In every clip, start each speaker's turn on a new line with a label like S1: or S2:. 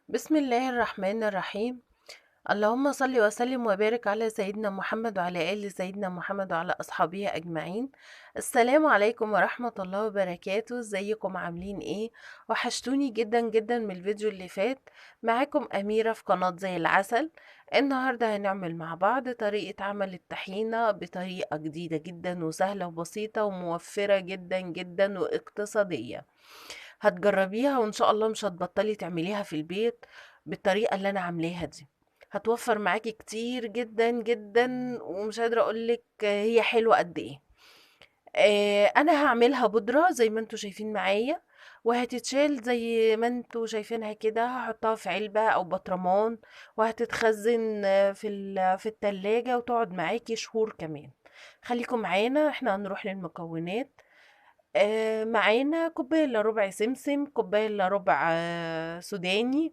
S1: بسم الله الرحمن الرحيم. اللهم صل وسلم وبارك على سيدنا محمد وعلى آل سيدنا محمد وعلى أصحابه أجمعين. السلام عليكم ورحمة الله وبركاته. ازيكم عاملين ايه؟ وحشتوني جدا جدا من الفيديو اللي فات. معاكم أميرة في قناة زي العسل. النهاردة هنعمل مع بعض طريقة عمل الطحينة بطريقة جديدة جدا وسهلة وبسيطة وموفرة جدا جدا واقتصادية. هتجربيها وإن شاء الله مش هتبطلي تعمليها في البيت بالطريقة اللي أنا عاملاها دي. هتوفر معاكي كتير جدا جدا ومش قادرة أقولك هي حلوة قد إيه. أنا هعملها بودرة زي ما انتوا شايفين معايا، وهتتشال زي ما انتوا شايفينها كده. هحطها في علبة أو بطرمان وهتتخزن في التلاجة وتقعد معاكي شهور كمان. خليكم معانا، احنا هنروح للمكونات. معانا كوباية الا ربع سمسم، كوباية الا ربع سوداني،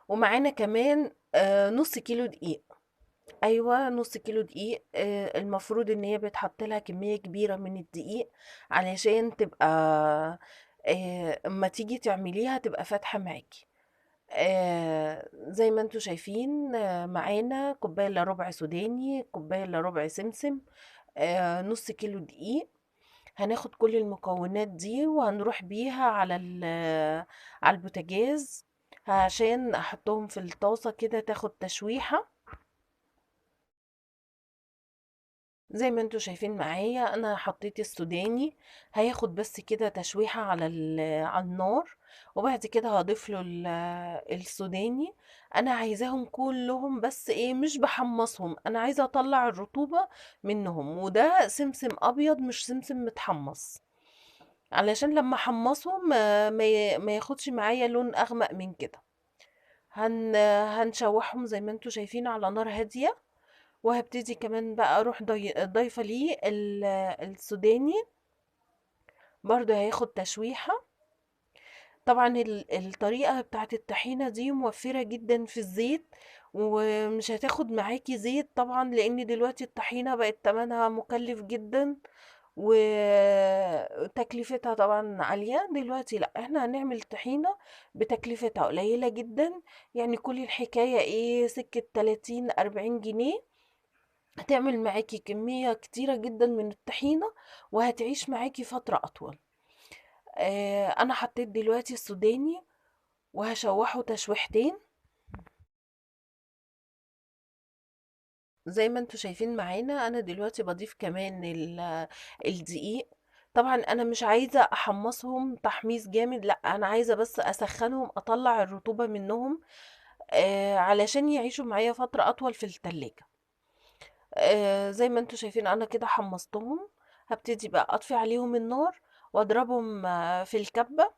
S1: ومعانا كمان نص كيلو دقيق. ايوه، نص كيلو دقيق. المفروض ان هي بيتحط لها كمية كبيرة من الدقيق علشان تبقى اما تيجي تعمليها تبقى فاتحة معاكي. زي ما انتوا شايفين، معانا كوباية الا ربع سوداني، كوباية الا ربع سمسم، نص كيلو دقيق. هناخد كل المكونات دي وهنروح بيها على البوتاجاز عشان احطهم في الطاسة كده تاخد تشويحة. زي ما انتوا شايفين معايا انا حطيت السوداني، هياخد بس كده تشويحة على النار. وبعد كده هضيف له السوداني. انا عايزاهم كلهم، بس ايه، مش بحمصهم، انا عايزة اطلع الرطوبة منهم. وده سمسم ابيض مش سمسم متحمص، علشان لما احمصهم ما ياخدش معايا لون اغمق من كده. هنشوحهم زي ما انتوا شايفين على نار هادية. وهبتدي كمان بقى اروح ضايفة ليه السوداني، برضو هياخد تشويحة. طبعا الطريقة بتاعت الطحينة دي موفرة جدا في الزيت، ومش هتاخد معاكي زيت طبعا، لان دلوقتي الطحينة بقت تمنها مكلف جدا وتكلفتها طبعا عالية. دلوقتي لا، احنا هنعمل طحينة بتكلفتها قليلة جدا. يعني كل الحكاية ايه، سكة 30 40 جنيه هتعمل معاكي كمية كتيرة جدا من الطحينة وهتعيش معاكي فترة أطول. أنا حطيت دلوقتي السوداني وهشوحه تشويحتين زي ما انتوا شايفين معانا. أنا دلوقتي بضيف كمان الدقيق. طبعا أنا مش عايزة أحمصهم تحميص جامد، لأ، أنا عايزة بس أسخنهم أطلع الرطوبة منهم، علشان يعيشوا معايا فترة أطول في التلاجة. زي ما انتوا شايفين انا كده حمصتهم. هبتدي بقى اطفي عليهم النار واضربهم في الكبة.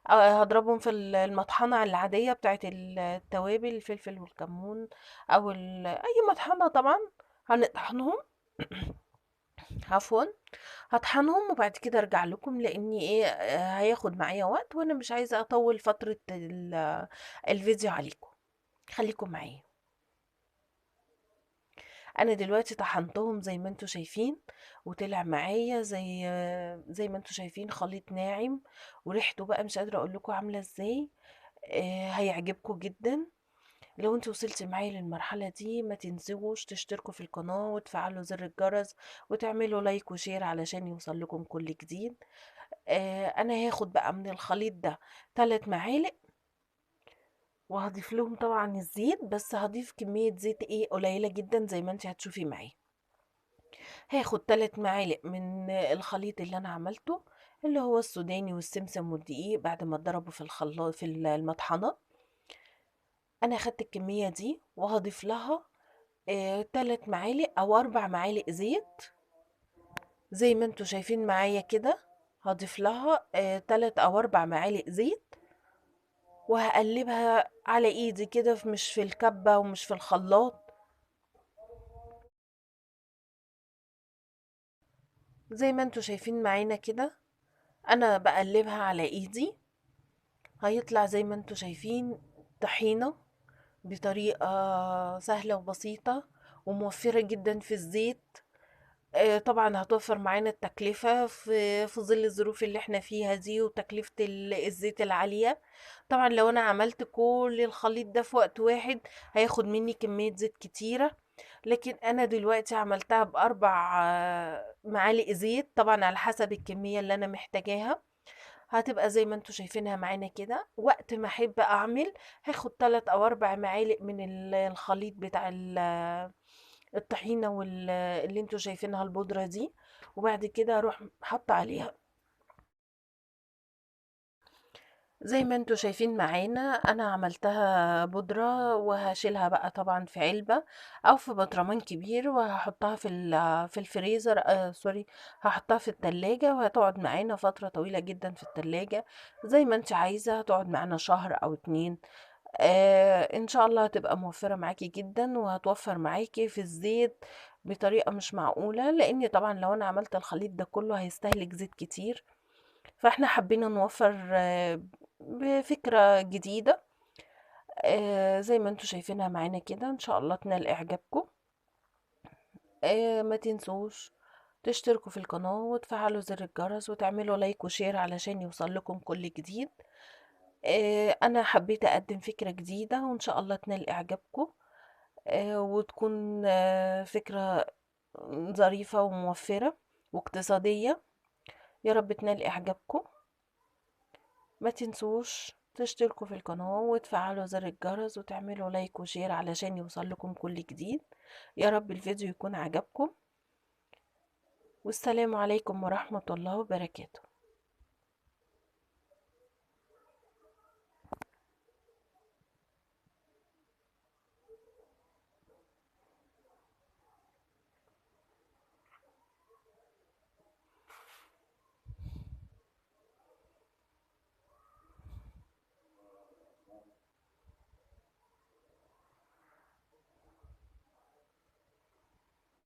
S1: هضربهم في المطحنة العادية بتاعت التوابل، الفلفل والكمون، او اي مطحنة طبعا. هنطحنهم عفوا، هطحنهم وبعد كده ارجع لكم، لاني ايه، هياخد معايا وقت وانا مش عايزة اطول فترة الفيديو عليكم. خليكم معايا. انا دلوقتي طحنتهم زي ما انتوا شايفين، وطلع معايا زي ما انتوا شايفين خليط ناعم. وريحته بقى مش قادرة اقول لكم عاملة ازاي. هيعجبكم جدا. لو انتوا وصلتي معايا للمرحلة دي ما تنسوش تشتركوا في القناة وتفعلوا زر الجرس وتعملوا لايك وشير علشان يوصل لكم كل جديد. انا هاخد بقى من الخليط ده 3 معالق، وهضيف لهم طبعا الزيت، بس هضيف كمية زيت ايه قليلة جدا زي ما انت هتشوفي معايا. هاخد 3 معالق من الخليط اللي انا عملته، اللي هو السوداني والسمسم والدقيق بعد ما اتضربوا في الخلاط في المطحنة. انا اخدت الكمية دي وهضيف لها 3 معالق او 4 معالق زيت زي ما انتوا شايفين معايا كده. هضيف لها 3 او 4 معالق زيت، وهقلبها على ايدي كده، مش في الكبة ومش في الخلاط. زي ما انتوا شايفين معانا كده، انا بقلبها على ايدي. هيطلع زي ما انتوا شايفين طحينة بطريقة سهلة وبسيطة وموفرة جدا في الزيت. طبعًا هتوفّر معانا التكلفة في ظِل الظروف اللي إحنا فيها دي وتكلفة الزيت العالية. طبعًا لو أنا عملت كل الخليط ده في وقت واحد هياخد منّي كمية زيت كتيرة، لكن أنا دلوقتي عملتها ب4 معالق زيت، طبعًا على حسب الكمية اللي أنا محتاجاها. هتبقى زي ما أنتم شايفينها معانا كده، وقت ما أحب أعمل هاخد 3 أو 4 معالق من الخليط بتاع الطحينة اللي أنتم شايفينها البودرة دي، وبعد كده أروح حاطة عليها زي ما أنتم شايفين معانا. أنا عملتها بودرة وهاشيلها بقى طبعًا في علبة أو في برطمان كبير وهاحطها في الفريزر سوري، هاحطها في التلاجة وهتقعد معانا فترة طويلة جدًا في التلاجة، زي ما أنتِ عايزة هتقعد معانا شهر أو 2. إن شاء الله هتبقى موفّرة معاكِ جدًا وهتوفّر معاكِ في الزيت بطريقة مش معقولة، لإن طبعًا لو أنا عملت الخليط ده كلّه هيستهلك زيت كتير، فإحنا حبينا نوفّر بفكرة جديدة. زي ما أنتم شايفينها معانا كده، إن شاء الله تنال إعجابكم. ما تنسوش تشتركوا في القناة وتفعلوا زر الجرس وتعملوا لايك وشير علشان يوصل لكم كل جديد. أنا حبيت أقدّم فكرة جديدة وإن شاء الله تنال إعجابكم، وتكون فكرة ظريفة وموفّرة واقتصادية، يا رب تنال إعجابكم. ما تنسوش تشتركوا في القناة وتفعلوا زر الجرس وتعملوا لايك وشير علشان يوصل لكم كل جديد. يا رب الفيديو يكون عجبكم، والسلام عليكم ورحمة الله وبركاته.